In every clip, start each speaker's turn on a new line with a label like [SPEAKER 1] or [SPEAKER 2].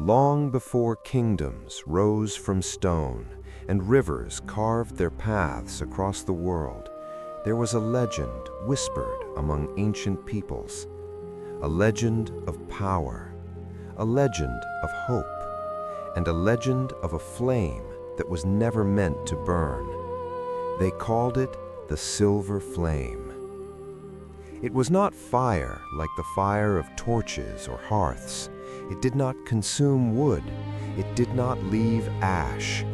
[SPEAKER 1] Long before kingdoms rose from stone and rivers carved their paths across the world, there was a legend whispered among ancient peoples, a legend of power, a legend of hope, and a legend of a flame that was never meant to burn. They called it the Silver Flame. It was not fire like the fire of torches or hearths. It did not consume wood. It did not leave ash.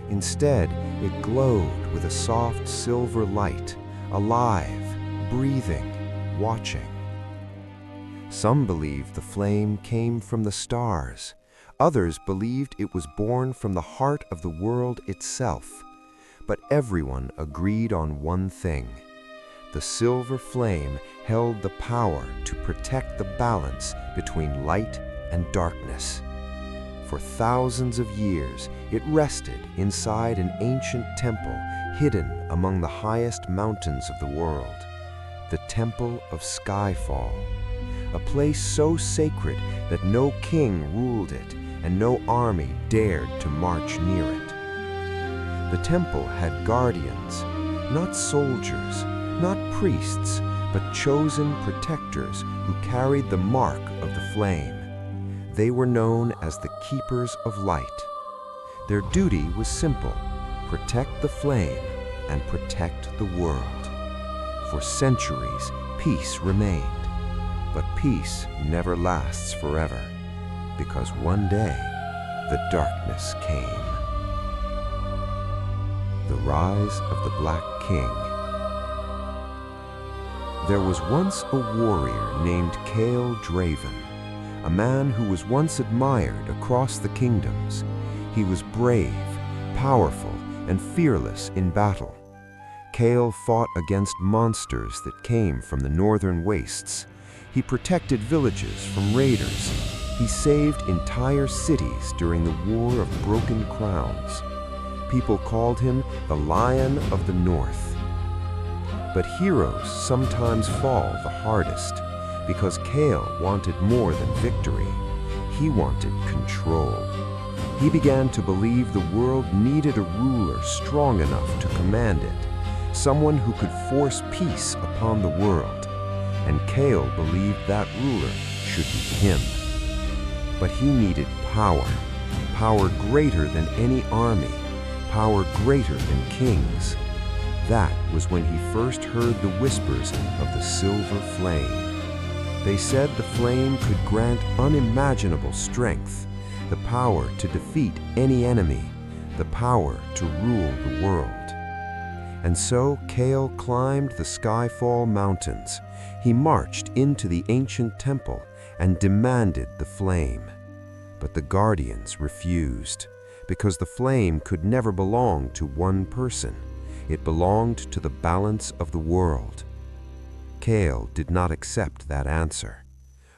[SPEAKER 1] Instead, it glowed with a soft silver light, alive, breathing, watching. Some believed the flame came from the stars. Others believed it was born from the heart of the world itself. But everyone agreed on one thing. The silver flame held the power to protect the balance between light and darkness. For thousands of years, it rested inside an ancient temple hidden among the highest mountains of the world, the Temple of Skyfall, a place so sacred that no king ruled it and no army dared to march near it. The temple had guardians, not soldiers, not priests, but chosen protectors who carried the mark of the flame. They were known as the Keepers of Light. Their duty was simple: protect the flame and protect the world. For centuries, peace remained. But peace never lasts forever, because one day, the darkness came. The Rise of the Black King. There was once a warrior named Cale Draven, a man who was once admired across the kingdoms. He was brave, powerful, and fearless in battle. Cale fought against monsters that came from the northern wastes. He protected villages from raiders. He saved entire cities during the War of Broken Crowns. People called him the Lion of the North. But heroes sometimes fall the hardest, because Cale wanted more than victory. He wanted control. He began to believe the world needed a ruler strong enough to command it, someone who could force peace upon the world. And Cale believed that ruler should be him. But he needed power, power greater than any army, power greater than kings. That was when he first heard the whispers of the Silver Flame. They said the flame could grant unimaginable strength, the power to defeat any enemy, the power to rule the world. And so Cale climbed the Skyfall Mountains. He marched into the ancient temple and demanded the flame. But the guardians refused, because the flame could never belong to one person. It belonged to the balance of the world. Cale did not accept that answer.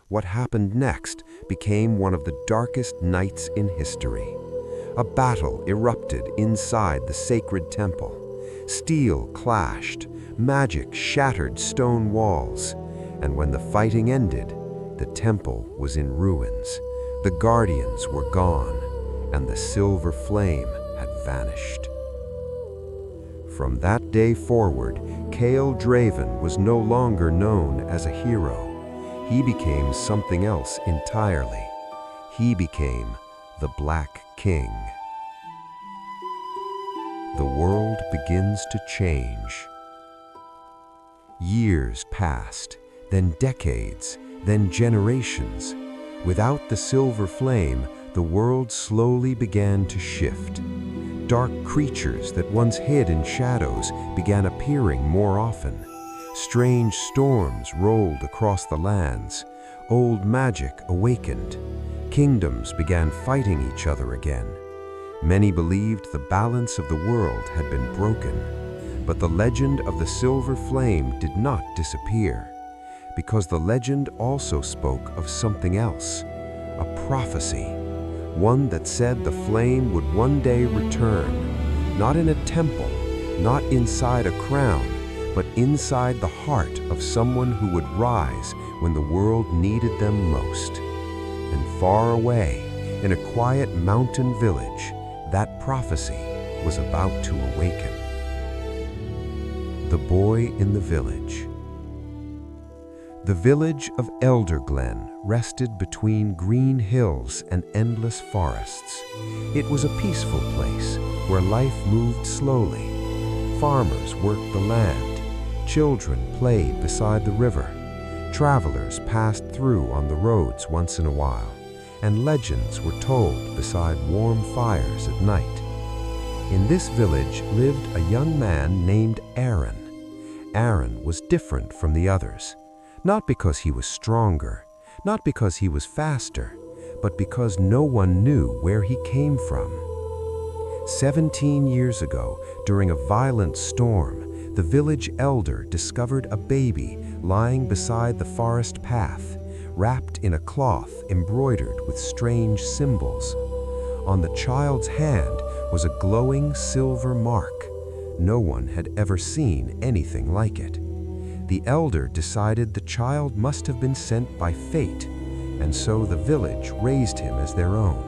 [SPEAKER 1] What happened next became one of the darkest nights in history. A battle erupted inside the sacred temple. Steel clashed, magic shattered stone walls, and when the fighting ended, the temple was in ruins. The guardians were gone, and the silver flame had vanished. From that day forward, Cale Draven was no longer known as a hero. He became something else entirely. He became the Black King. The world begins to change. Years passed, then decades, then generations. Without the silver flame, the world slowly began to shift. Dark creatures that once hid in shadows began appearing more often. Strange storms rolled across the lands. Old magic awakened. Kingdoms began fighting each other again. Many believed the balance of the world had been broken. But the legend of the silver flame did not disappear, because the legend also spoke of something else, a prophecy, one that said the flame would one day return, not in a temple, not inside a crown, but inside the heart of someone who would rise when the world needed them most. And far away, in a quiet mountain village, that prophecy was about to awaken. The Boy in the Village. The village of Elderglen rested between green hills and endless forests. It was a peaceful place where life moved slowly. Farmers worked the land, children played beside the river, travelers passed through on the roads once in a while, and legends were told beside warm fires at night. In this village lived a young man named Aaron. Aaron was different from the others, not because he was stronger, not because he was faster, but because no one knew where he came from. 17 years ago, during a violent storm, the village elder discovered a baby lying beside the forest path, wrapped in a cloth embroidered with strange symbols. On the child's hand was a glowing silver mark. No one had ever seen anything like it. The elder decided the child must have been sent by fate, and so the village raised him as their own.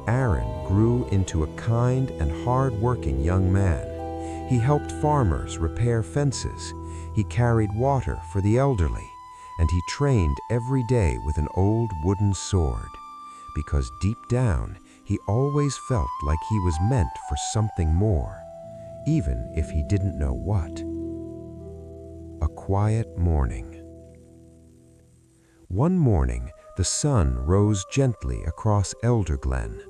[SPEAKER 1] Aaron grew into a kind and hard-working young man. He helped farmers repair fences, he carried water for the elderly, and he trained every day with an old wooden sword, because deep down he always felt like he was meant for something more, even if he didn't know what. A quiet morning. One morning, the sun rose gently across Elderglen.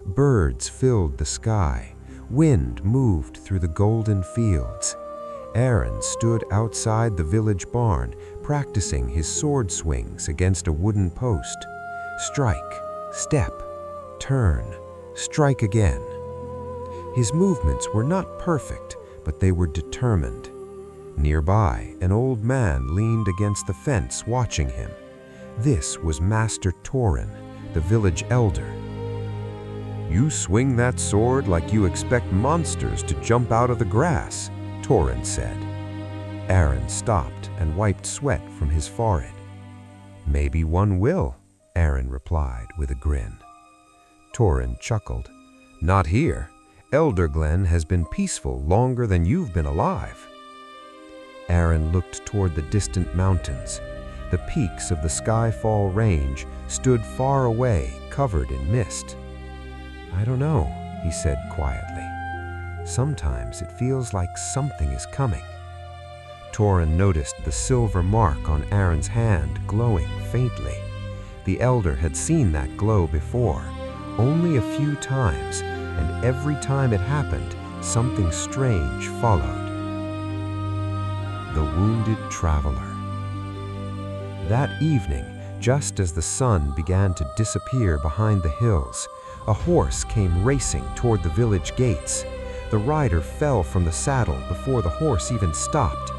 [SPEAKER 1] Birds filled the sky. Wind moved through the golden fields. Aaron stood outside the village barn, practicing his sword swings against a wooden post. Strike, step, turn, strike again. His movements were not perfect, but they were determined. Nearby, an old man leaned against the fence watching him. This was Master Torin, the village elder. "You swing that sword like you expect monsters to jump out of the grass," Torin said. Aaron stopped and wiped sweat from his forehead. "Maybe one will," Aaron replied with a grin. Torin chuckled. "Not here. Elderglen has been peaceful longer than you've been alive." Aaron looked toward the distant mountains. The peaks of the Skyfall Range stood far away, covered in mist. "I don't know," he said quietly. "Sometimes it feels like something is coming." Torin noticed the silver mark on Aaron's hand glowing faintly. The elder had seen that glow before, only a few times, and every time it happened, something strange followed. The Wounded Traveler. That evening, just as the sun began to disappear behind the hills, a horse came racing toward the village gates. The rider fell from the saddle before the horse even stopped.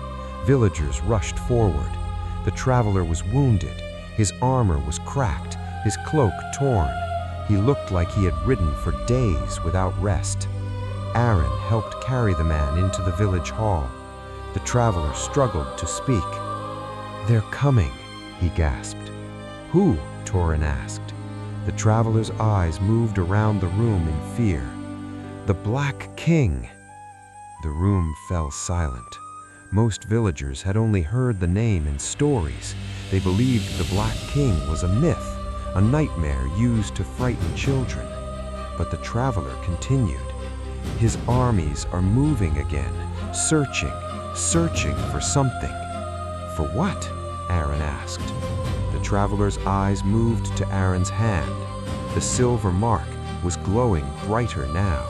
[SPEAKER 1] Villagers rushed forward. The traveler was wounded. His armor was cracked, his cloak torn. He looked like he had ridden for days without rest. Aaron helped carry the man into the village hall. The traveler struggled to speak. "They're coming," he gasped. "Who?" Torin asked. The traveler's eyes moved around the room in fear. "The Black King!" The room fell silent. Most villagers had only heard the name in stories. They believed the Black King was a myth, a nightmare used to frighten children. But the traveler continued. "His armies are moving again, searching for something." "For what?" Aaron asked. The traveler's eyes moved to Aaron's hand. The silver mark was glowing brighter now.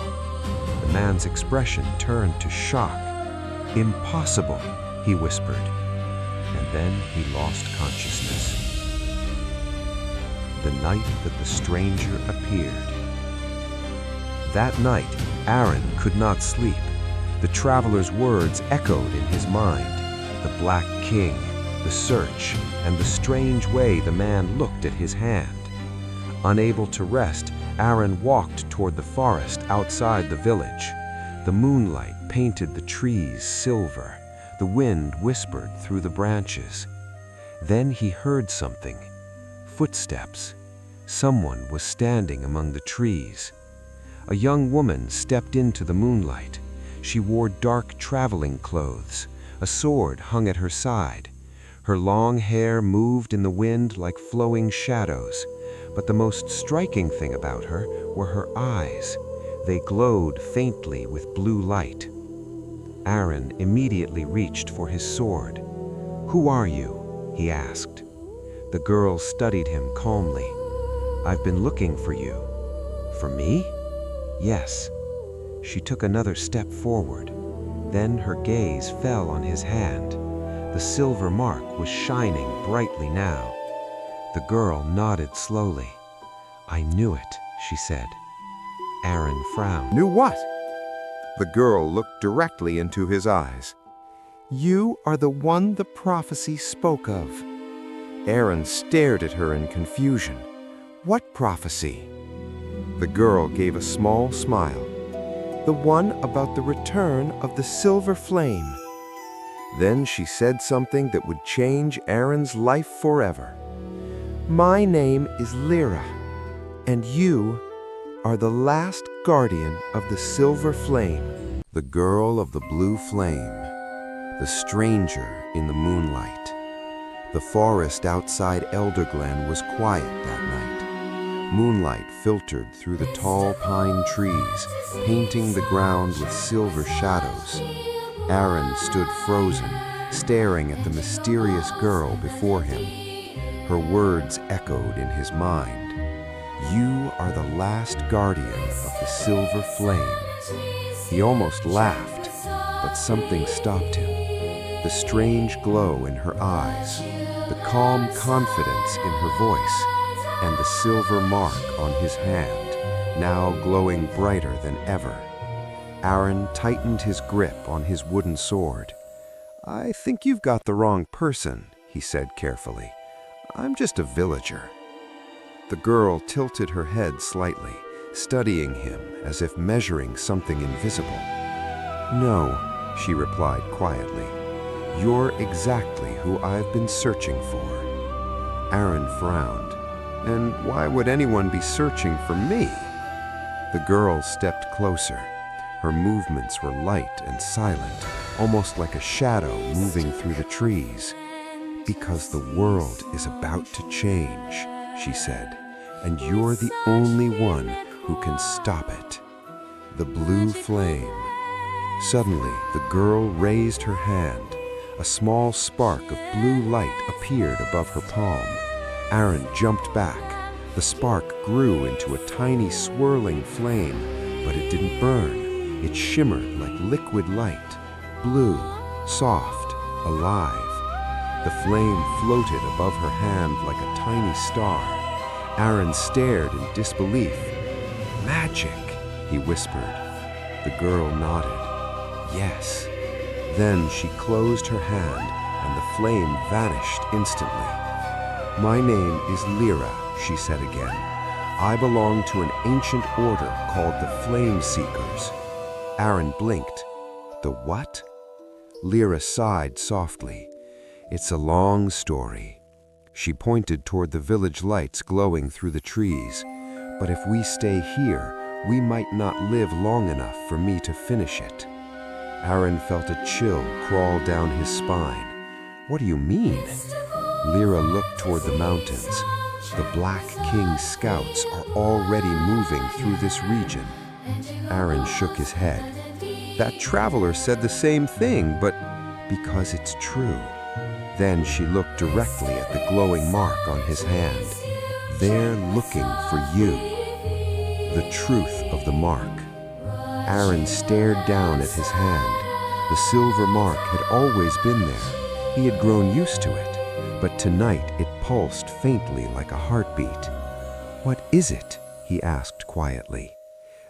[SPEAKER 1] The man's expression turned to shock. "Impossible," he whispered, and then he lost consciousness. The night that the stranger appeared. That night, Aaron could not sleep. The traveler's words echoed in his mind. The Black King, the search, and the strange way the man looked at his hand. Unable to rest, Aaron walked toward the forest outside the village. The moonlight painted the trees silver. The wind whispered through the branches. Then he heard something. Footsteps. Someone was standing among the trees. A young woman stepped into the moonlight. She wore dark traveling clothes. A sword hung at her side. Her long hair moved in the wind like flowing shadows. But the most striking thing about her were her eyes. They glowed faintly with blue light. Aaron immediately reached for his sword. "Who are you?" he asked. The girl studied him calmly. "I've been looking for you." "For me?" "Yes." She took another step forward. Then her gaze fell on his hand. The silver mark was shining brightly now. The girl nodded slowly. "I knew it," she said. Aaron frowned.
[SPEAKER 2] Knew what? The girl looked directly into his eyes. "You are the one the prophecy spoke of." Aaron stared at her in confusion. "What prophecy?" The girl gave a small smile. "The one about the return of the silver flame." Then she said something that would change Aaron's life forever. "My name is Lyra, and you are the last guardian of the silver flame." The girl of the blue flame, the stranger in the moonlight. The forest outside Elderglen was quiet that night. Moonlight filtered through the tall pine trees, painting the ground with silver shadows. Aaron stood frozen, staring at the mysterious girl before him. Her words echoed in his mind. "You are the last guardian of the silver flame." He almost laughed, but something stopped him. The strange glow in her eyes, the calm confidence in her voice, and the silver mark on his hand, now glowing brighter than ever. Aaron tightened his grip on his wooden sword. "I think you've got the wrong person," he said carefully. "I'm just a villager." The girl tilted her head slightly, studying him as if measuring something invisible. "No," she replied quietly. "You're exactly who I've been searching for." Aaron frowned. "And why would anyone be searching for me?" The girl stepped closer. Her movements were light and silent, almost like a shadow moving through the trees. "Because the world is about to change," she said, "and you're the only one who can stop it." The blue flame. Suddenly, the girl raised her hand. A small spark of blue light appeared above her palm. Aaron jumped back. The spark grew into a tiny swirling flame, but it didn't burn. It shimmered like liquid light, blue, soft, alive. The flame floated above her hand like a tiny star. Aaron stared in disbelief. "Magic," he whispered. The girl nodded. "Yes." Then she closed her hand, and the flame vanished instantly. "My name is Lyra," she said again. "I belong to an ancient order called the Flame Seekers." Aaron blinked. "The what?" Lyra sighed softly. "It's a long story." She pointed toward the village lights glowing through the trees. "But if we stay here, we might not live long enough for me to finish it." Aaron felt a chill crawl down his spine. "What do you mean?" Lyra looked toward the mountains. "The Black King's scouts are already moving through this region." Aaron shook his head. "That traveler said the same thing, but because it's true." Then she looked directly at the glowing mark on his hand. "They're looking for you." The truth of the mark. Aaron stared down at his hand. The silver mark had always been there. He had grown used to it, but tonight it pulsed faintly like a heartbeat. "What is it?" he asked quietly.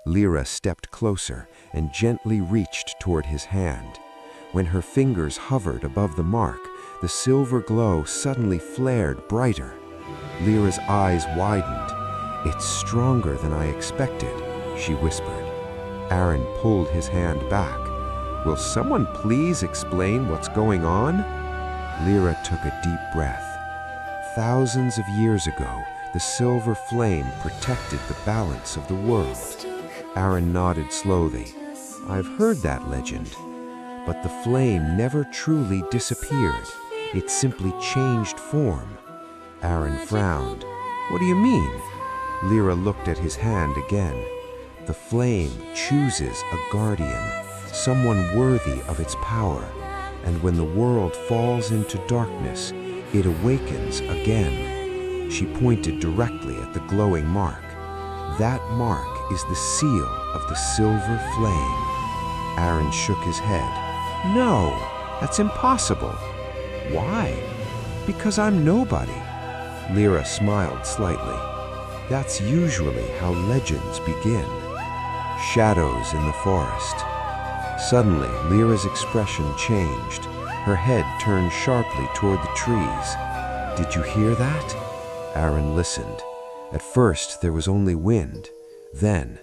[SPEAKER 2] Lyra stepped closer and gently reached toward his hand. When her fingers hovered above the mark, the silver glow suddenly flared brighter. Lyra's eyes widened. "It's stronger than I expected," she whispered. Aaron pulled his hand back. "Will someone please explain what's going on?" Lyra took a deep breath. "Thousands of years ago,
[SPEAKER 1] The silver flame protected the balance of the world. Aaron nodded slowly. I've heard that legend. But the flame never truly disappeared. It simply changed form. Aaron frowned. What do you mean? Lyra looked at his hand again. The flame chooses a guardian, someone worthy of its power. And when the world falls into darkness, it awakens again. She pointed directly at the glowing mark. That mark is the seal of the silver flame. Aaron shook his head. No, that's impossible. Why? Because I'm nobody. Lyra smiled slightly. That's usually how legends begin. Shadows in the forest. Suddenly, Lyra's expression changed. Her head turned sharply toward the trees. Did you hear that? Aaron listened. At first, there was only wind. Then,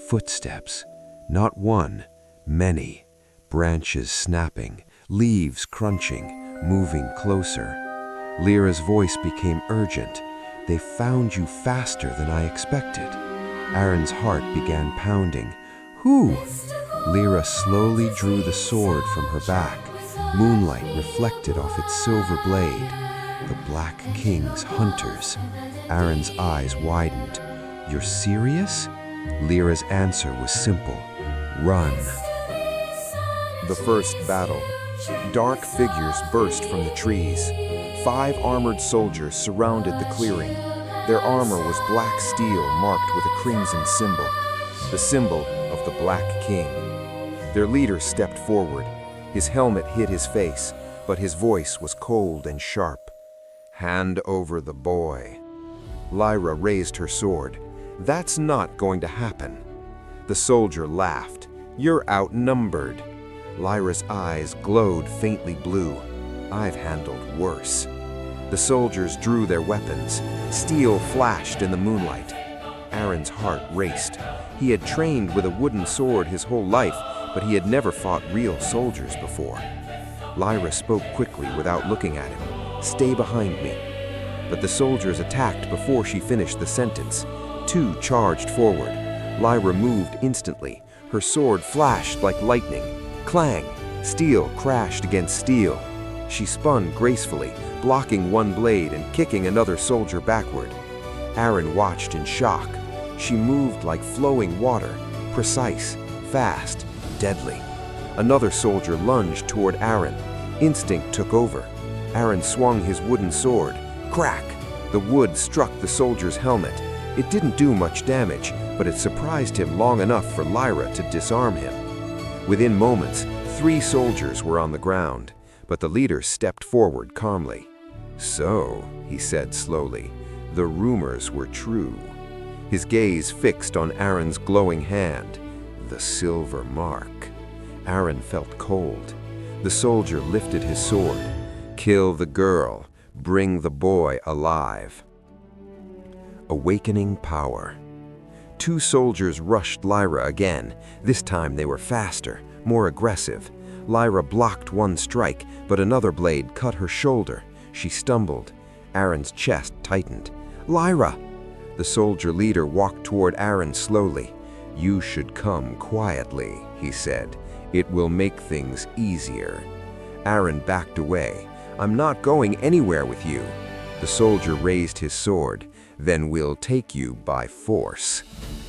[SPEAKER 1] footsteps. Not one, many. Branches snapping, leaves crunching, moving closer. Lyra's voice became urgent. They found you faster than I expected. Aaron's heart began pounding. Who? Lyra slowly drew the sword from her back. Moonlight reflected off its silver blade. The Black King's hunters. Aaron's eyes widened. You're serious? Lyra's answer was simple. Run.
[SPEAKER 2] The first battle. Dark figures burst from the trees. 5 armored soldiers surrounded the clearing. Their armor was black steel marked with a crimson symbol, the symbol of the Black King. Their leader stepped forward. His helmet hid his face, but his voice was cold and sharp. Hand over the boy. Lyra raised her sword. That's not going to happen. The soldier laughed. You're outnumbered. Lyra's eyes glowed faintly blue. I've handled worse. The soldiers drew their weapons. Steel flashed in the moonlight. Aaron's heart raced. He had trained with a wooden sword his whole life, but he had never fought real soldiers before. Lyra spoke quickly without looking at him. Stay behind me. But the soldiers attacked before she finished the sentence. 2 charged forward. Lyra moved instantly. Her sword flashed like lightning. Clang! Steel crashed against steel. She spun gracefully, blocking one blade and kicking another soldier backward. Aaron watched in shock. She moved like flowing water, precise, fast, deadly. Another soldier lunged toward Aaron. Instinct took over. Aaron swung his wooden sword. Crack! The wood struck the soldier's helmet. It didn't do much damage, but it surprised him long enough for Lyra to disarm him. Within moments, 3 soldiers were on the ground, but the leader stepped forward calmly. So, he said slowly, the rumors were true. His gaze fixed on Aaron's glowing hand, the silver mark. Aaron felt cold. The soldier lifted his sword. Kill the girl, bring the boy alive. Awakening power. 2 soldiers rushed Lyra again. This time they were faster, more aggressive. Lyra blocked one strike, but another blade cut her shoulder. She stumbled. Aaron's chest tightened. Lyra! The soldier leader walked toward Aaron slowly. You should come quietly, he said. It will make things easier. Aaron backed away. I'm not going anywhere with you. The soldier raised his sword. Then we'll take you by force.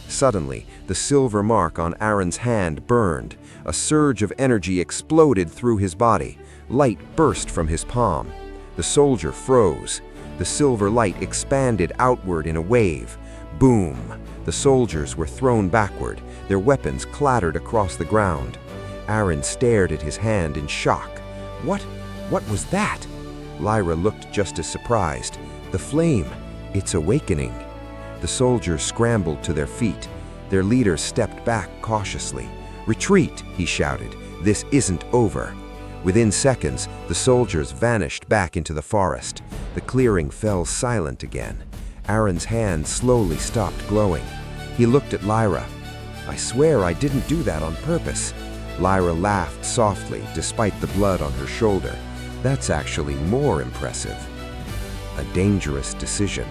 [SPEAKER 2] Suddenly, the silver mark on Aaron's hand burned. A surge of energy exploded through his body. Light burst from his palm. The soldier froze. The silver light expanded outward in a wave. Boom! The soldiers were thrown backward. Their weapons clattered across the ground. Aaron stared at his hand in shock. What was that? Lyra looked just as surprised. The flame. It's awakening. The soldiers scrambled to their feet. Their leader stepped back cautiously. Retreat, he shouted. This isn't over. Within seconds, the soldiers vanished back into the forest. The clearing fell silent again. Aaron's hand slowly stopped glowing. He looked at Lyra. I swear I didn't do that on purpose. Lyra laughed softly, despite the blood on her shoulder. That's actually more impressive. A dangerous decision.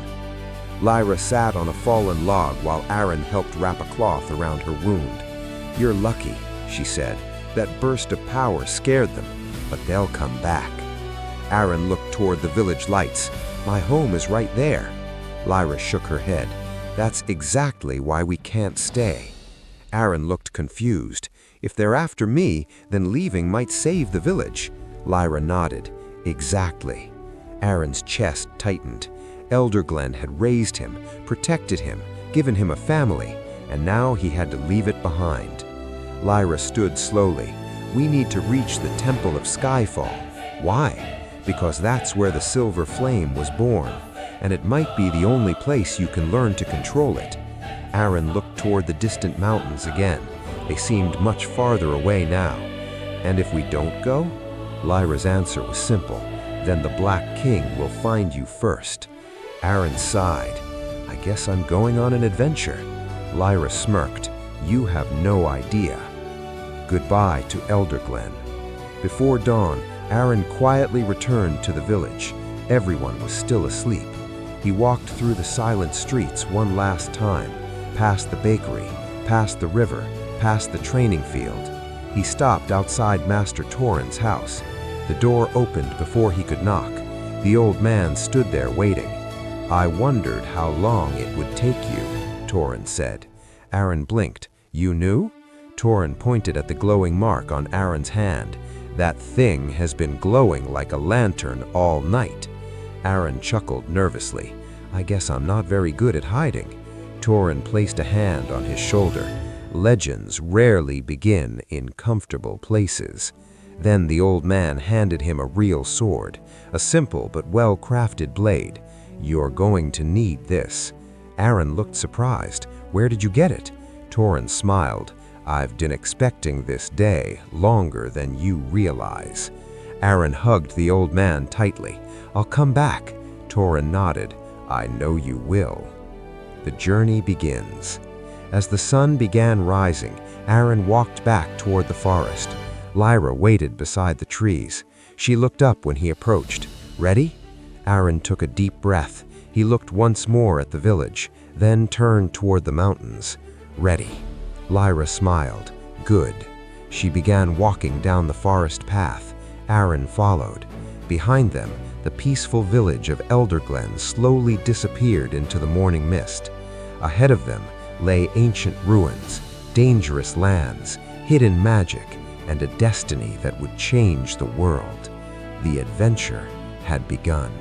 [SPEAKER 2] Lyra sat on a fallen log while Aaron helped wrap a cloth around her wound. "You're lucky," she said. "That burst of power scared them, but they'll come back." Aaron looked toward the village lights. "My home is right there." Lyra shook her head. "That's exactly why we can't stay." Aaron looked confused. "If they're after me, then leaving might save the village." Lyra nodded. "Exactly." Aaron's chest tightened. Elder Glen had raised him, protected him, given him a family, and now he had to leave it behind. Lyra stood slowly. "We need to reach the Temple of Skyfall." "Why?" "Because that's where the silver flame was born, and it might be the only place you can learn to control it." Aaron looked toward the distant mountains again. They seemed much farther away now. "And if we don't go?" Lyra's answer was simple. "Then the Black King will find you first." Aaron sighed. "I guess I'm going on an adventure." Lyra smirked. "You have no idea." Goodbye to Elder Glen. Before dawn, Aaron quietly returned to the village. Everyone was still asleep. He walked through the silent streets one last time, past the bakery, past the river, past the training field. He stopped outside Master Torin's house. The door opened before he could knock. The old man stood there waiting. "I wondered how long it would take you," Torin said. Aaron blinked. "You knew?" Torin pointed at the glowing mark on Aaron's hand. "That thing has been glowing like a lantern all night." Aaron chuckled nervously. "I guess I'm not very good at hiding." Torin placed a hand on his shoulder. "Legends rarely begin in comfortable places." Then the old man handed him a real sword, a simple but well-crafted blade. "You're going to need this." Aaron looked surprised. "Where did you get it?" Torin smiled. "I've been expecting this day longer than you realize." Aaron hugged the old man tightly. "I'll come back." Torin nodded. "I know you will." The journey begins. As the sun began rising, Aaron walked back toward the forest. Lyra waited beside the trees. She looked up when he approached. "Ready?" Aaron took a deep breath. He looked once more at the village, then turned toward the mountains. "Ready." Lyra smiled. "Good." She began walking down the forest path. Aaron followed. Behind them, the peaceful village of Elder Glen slowly disappeared into the morning mist. Ahead of them lay ancient ruins, dangerous lands, hidden magic, and a destiny that would change the world. The adventure had begun.